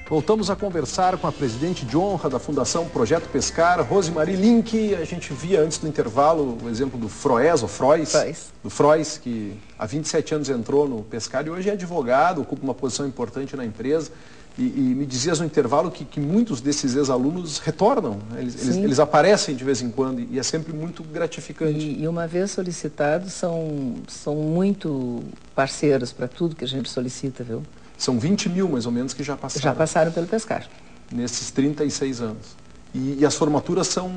Voltamos a conversar com a presidente de honra da Fundação Projeto Pescar, Rosemary Link. A gente via antes do intervalo o exemplo do Froes, do Froes, que há 27 anos entrou no Pescar e hoje é advogado, ocupa uma posição importante na empresa. E me dizias no intervalo que muitos desses ex-alunos retornam, né? Eles aparecem de vez em quando e é sempre muito gratificante. E uma vez solicitados, são muito parceiros para tudo que a gente solicita, viu? São 20 mil, mais ou menos, que já passaram. Já passaram pelo Pescar. Nesses 36 anos. E as formaturas são...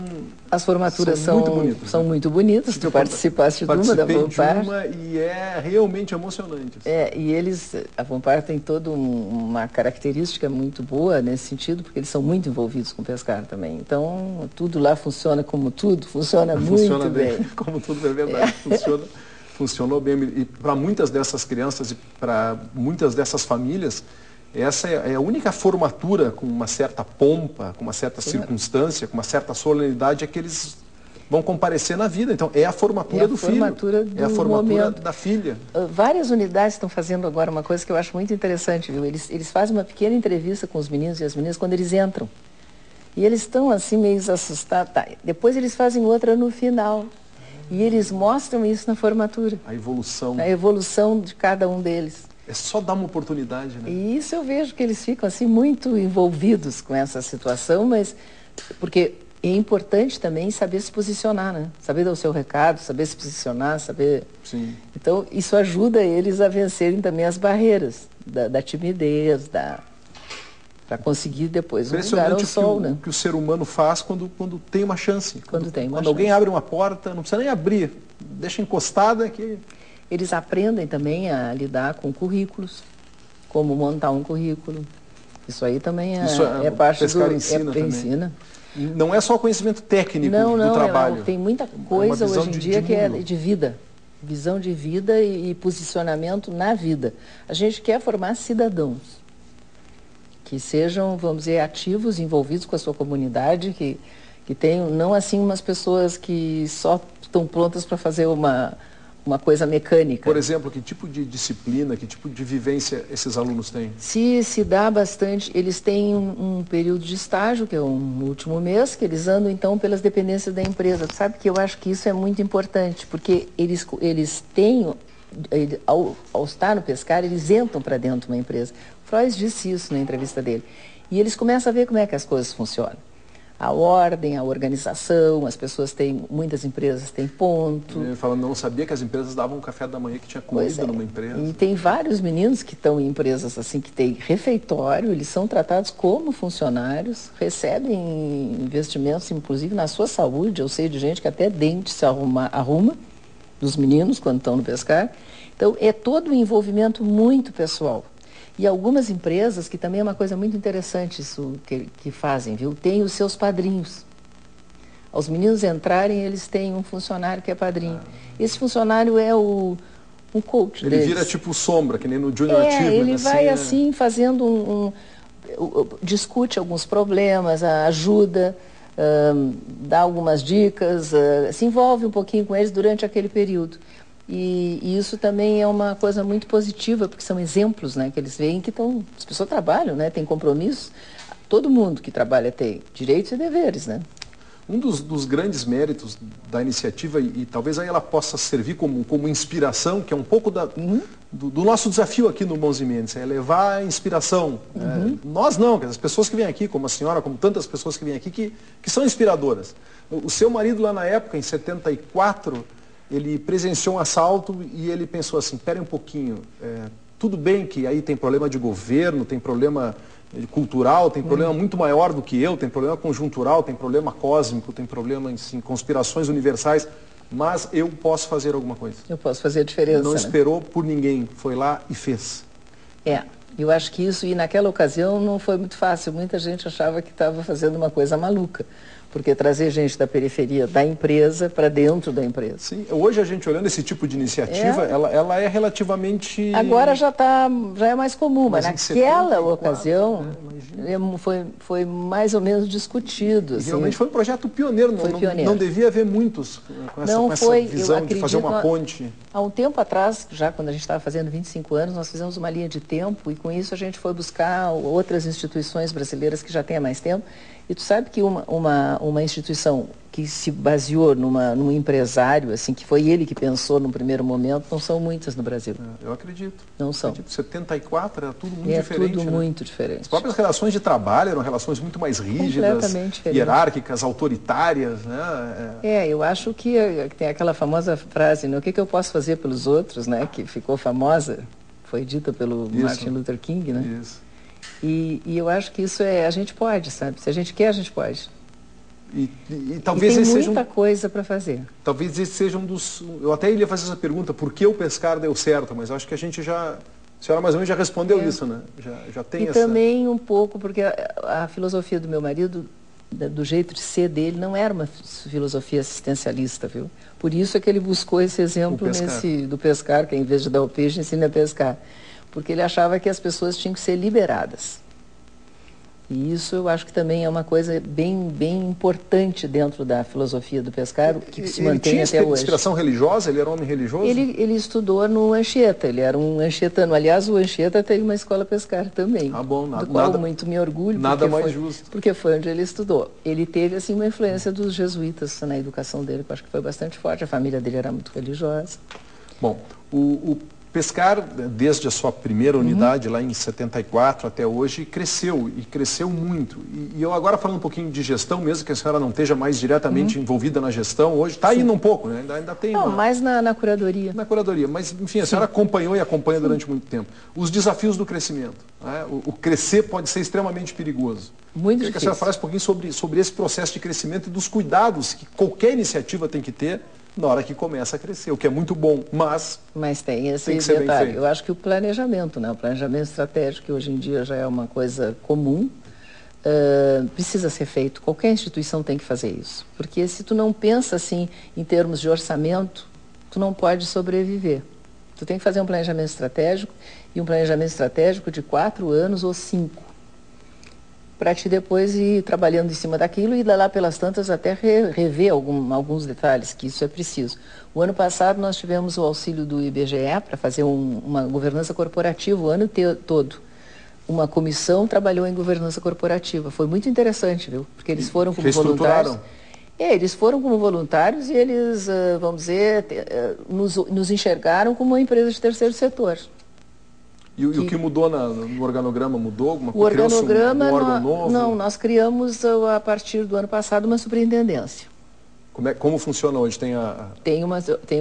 As formaturas são muito bonitas. São muito bonitas. Tu participaste de uma da Vompar. Participei de uma e é realmente emocionante. E a Vompar tem toda uma característica muito boa nesse sentido, porque eles são muito envolvidos com o Pescar também. Então, tudo lá funciona como tudo, funciona muito bem. Como tudo é verdade, funcionou bem. E para muitas dessas crianças e para muitas dessas famílias, essa é a única formatura com uma certa pompa, com uma certa circunstância, com uma certa solenidade, é que eles vão comparecer na vida. Então, é a formatura do filho, é a formatura da filha. Várias unidades estão fazendo agora uma coisa que eu acho muito interessante, viu? Eles fazem uma pequena entrevista com os meninos e as meninas quando eles entram. E eles estão assim meio assustados. Tá. Depois eles fazem outra no final. E eles mostram isso na formatura. A evolução. A evolução de cada um deles. É só dar uma oportunidade, né? E isso eu vejo que eles ficam assim muito envolvidos com essa situação, mas porque é importante também saber se posicionar, né? Saber dar o seu recado, saber se posicionar, saber... Sim. Então, isso ajuda eles a vencerem também as barreiras da timidez, para conseguir depois um lugar ao sol, né? O que o ser humano faz quando tem uma chance. Quando alguém abre uma porta, não precisa nem abrir, deixa encostada que... Eles aprendem também a lidar com currículos, como montar um currículo. Isso aí também é parte do... Ensina. Não é só conhecimento técnico do trabalho. Tem muita coisa hoje em dia que é de vida. Visão de vida e posicionamento na vida. A gente quer formar cidadãos que sejam, vamos dizer, ativos, envolvidos com a sua comunidade, que tenham, não assim umas pessoas que só estão prontas para fazer uma coisa mecânica. Por exemplo, que tipo de disciplina, que tipo de vivência esses alunos têm? Se dá bastante, eles têm um período de estágio, que é no último mês, que eles andam então pelas dependências da empresa. Sabe que eu acho que isso é muito importante, porque eles têm, ao estar no Pescar, eles entram para dentro de uma empresa. O Froes disse isso na entrevista dele. E eles começam a ver como é que as coisas funcionam. A ordem, a organização, as pessoas têm, muitas empresas têm ponto. Ele falando, não sabia que as empresas davam um café da manhã que tinha comida numa empresa. E tem vários meninos que estão em empresas assim, que têm refeitório, eles são tratados como funcionários, recebem investimentos, inclusive na sua saúde. Eu sei de gente que até dente se arruma dos meninos quando estão no Pescar. Então, é todo um envolvimento muito pessoal. E algumas empresas, que também é uma coisa muito interessante isso que fazem, viu? Tem os seus padrinhos. Aos meninos entrarem, eles têm um funcionário que é padrinho. Esse funcionário é um coach deles. Ele vira tipo sombra, que nem no Junior Achievement. Ele vai assim, fazendo discute alguns problemas, ajuda, dá algumas dicas, se envolve um pouquinho com eles durante aquele período. E isso também é uma coisa muito positiva, porque são exemplos, né, que eles veem que as pessoas trabalham, né, tem compromisso. Todo mundo que trabalha tem direitos e deveres, né? Um dos grandes méritos da iniciativa, e talvez aí ela possa servir como inspiração, que é um pouco do nosso desafio aqui no Mãos e Mentes, é levar a inspiração. Nós não, as pessoas que vêm aqui, como a senhora, como tantas pessoas que vêm aqui, que são inspiradoras. O seu marido lá na época, em 74... ele presenciou um assalto e ele pensou assim, espera um pouquinho, tudo bem que aí tem problema de governo, tem problema cultural, tem problema muito maior do que eu, tem problema conjuntural, tem problema cósmico, tem problema em conspirações universais, mas eu posso fazer alguma coisa. Eu posso fazer a diferença. Não esperou por ninguém, foi lá e fez. Eu acho que isso, e naquela ocasião não foi muito fácil, muita gente achava que estava fazendo uma coisa maluca. Porque trazer gente da periferia da empresa para dentro da empresa. Sim, hoje a gente olhando esse tipo de iniciativa, ela é relativamente... Agora já é mais comum, mas naquela 74, ocasião foi mais ou menos discutido. Assim. Realmente foi um projeto pioneiro, não devia haver muitos com essa visão de fazer uma ponte. Há um tempo atrás, já quando a gente estava fazendo 25 anos, nós fizemos uma linha de tempo e com isso a gente foi buscar outras instituições brasileiras que já têm mais tempo. E tu sabe que uma instituição que se baseou num empresário, assim, que foi ele que pensou no primeiro momento, não são muitas no Brasil. Eu acredito. Não são. 74 era tudo muito diferente. Tudo muito diferente. As próprias relações de trabalho eram relações muito mais rígidas, hierárquicas, autoritárias. Né? Eu acho que tem aquela famosa frase, né? O que eu posso fazer pelos outros, né? Que ficou famosa, foi dita pelo Martin Luther King, né? Isso. E eu acho que isso a gente pode, sabe? Se a gente quer, a gente pode. E talvez tem muita coisa para fazer. Talvez esse seja um dos... Eu até ia fazer essa pergunta, por que o pescar deu certo? Mas acho que a gente a senhora mais ou menos já respondeu isso, né? Já tem essa... E também um pouco, porque a filosofia do meu marido, do jeito de ser dele, não era uma filosofia assistencialista, viu? Por isso é que ele buscou esse exemplo do pescar, que em vez de dar o peixe, ensina a pescar. Porque ele achava que as pessoas tinham que ser liberadas. E isso eu acho que também é uma coisa bem importante dentro da filosofia do pescar, que se mantém até hoje. Ele tinha inspiração religiosa? Ele era um homem religioso? Ele estudou no Anchieta, ele era um anchetano. Aliás, o Anchieta tem uma escola pescar também. Ah, bom, do qual muito me orgulho. Nada mais justo. Porque foi onde ele estudou. Ele teve, assim, uma influência dos jesuítas na educação dele, que eu acho que foi bastante forte. A família dele era muito religiosa. Bom, o pescar, desde a sua primeira unidade, lá em 74 até hoje, cresceu, e cresceu muito. E eu agora falando um pouquinho de gestão, mesmo que a senhora não esteja mais diretamente envolvida na gestão, hoje está indo um pouco, né? Ainda tem mais na curadoria. Na curadoria, mas enfim, a senhora acompanhou e acompanha durante muito tempo. Os desafios do crescimento, né? O crescer pode ser extremamente perigoso. Muito difícil. Que a senhora falasse um pouquinho sobre esse processo de crescimento e dos cuidados que qualquer iniciativa tem que ter na hora que começa a crescer, o que é muito bom, mas tem esse detalhe. Eu acho que o planejamento, né? O planejamento estratégico, que hoje em dia já é uma coisa comum, precisa ser feito. Qualquer instituição tem que fazer isso. Porque se tu não pensa assim em termos de orçamento, tu não pode sobreviver. Tu tem que fazer um planejamento estratégico, e um planejamento estratégico de 4 anos ou 5. Para te depois ir trabalhando em cima daquilo e lá pelas tantas até rever alguns detalhes, que isso é preciso. O ano passado nós tivemos o auxílio do IBGE para fazer uma governança corporativa o ano todo. Uma comissão trabalhou em governança corporativa. Foi muito interessante, viu? Porque eles foram como voluntários. Eles foram como voluntários e eles, vamos dizer, nos enxergaram como uma empresa de terceiro setor. E o que mudou no organograma? Mudou alguma coisa? O organograma, um órgão novo? Não, nós criamos a partir do ano passado uma superintendência. Como funciona hoje? Tem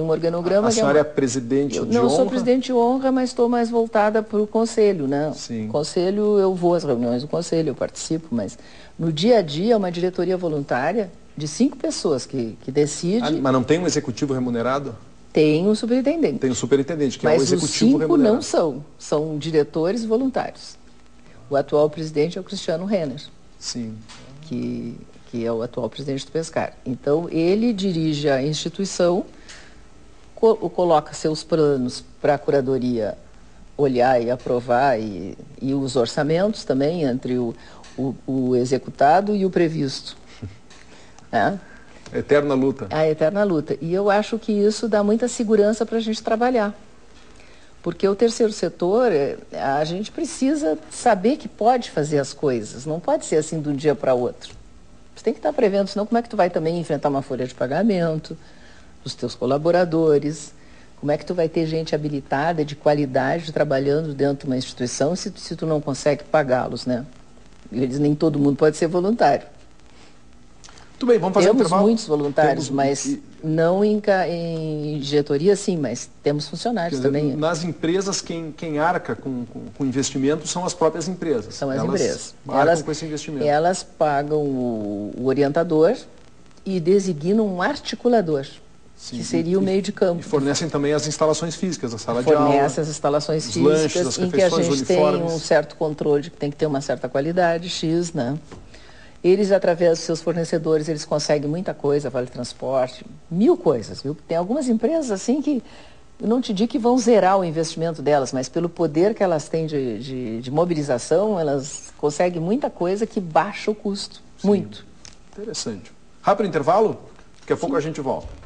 um organograma... A senhora é presidente de honra? Não, eu sou presidente de honra, mas estou mais voltada para o conselho, né? Sim. O conselho, eu vou às reuniões do conselho, eu participo, mas no dia a dia é uma diretoria voluntária de 5 pessoas que decide... Mas não tem um executivo remunerado? Tem um superintendente. Tem um superintendente, que é o executivo remunerado. Mas os 5 não são diretores voluntários. O atual presidente é o Cristiano Renner. Sim. Que é o atual presidente do Pescar. Então, ele dirige a instituição, coloca seus planos para a curadoria olhar e aprovar, e os orçamentos também, entre o executado e o previsto. Eterna luta. A eterna luta. E eu acho que isso dá muita segurança para a gente trabalhar. Porque o terceiro setor, a gente precisa saber que pode fazer as coisas. Não pode ser assim de um dia para outro. Você tem que estar prevendo, senão como é que tu vai também enfrentar uma folha de pagamento dos teus colaboradores? Como é que tu vai ter gente habilitada, de qualidade, trabalhando dentro de uma instituição se tu não consegue pagá-los, né? Nem todo mundo pode ser voluntário. Muito bem, vamos fazer um intervalo. Temos muitos voluntários, mas não em diretoria, sim, mas temos funcionários também. Nas empresas, quem arca com investimento são as próprias empresas. São as empresas. Arcam com esse investimento. Elas pagam o orientador e designam um articulador, que seria o meio de campo. E fornecem também as instalações físicas, a sala de aula. Fornecem as instalações físicas, lanches, em que a gente tem um certo controle, de que tem que ter uma certa qualidade, X, né? Eles, através dos seus fornecedores, eles conseguem muita coisa, vale transporte, 1000 coisas, viu? Tem algumas empresas assim que, eu não te digo que vão zerar o investimento delas, mas pelo poder que elas têm de mobilização, elas conseguem muita coisa que baixa o custo, muito. Interessante. Rápido intervalo, daqui a pouco a gente volta.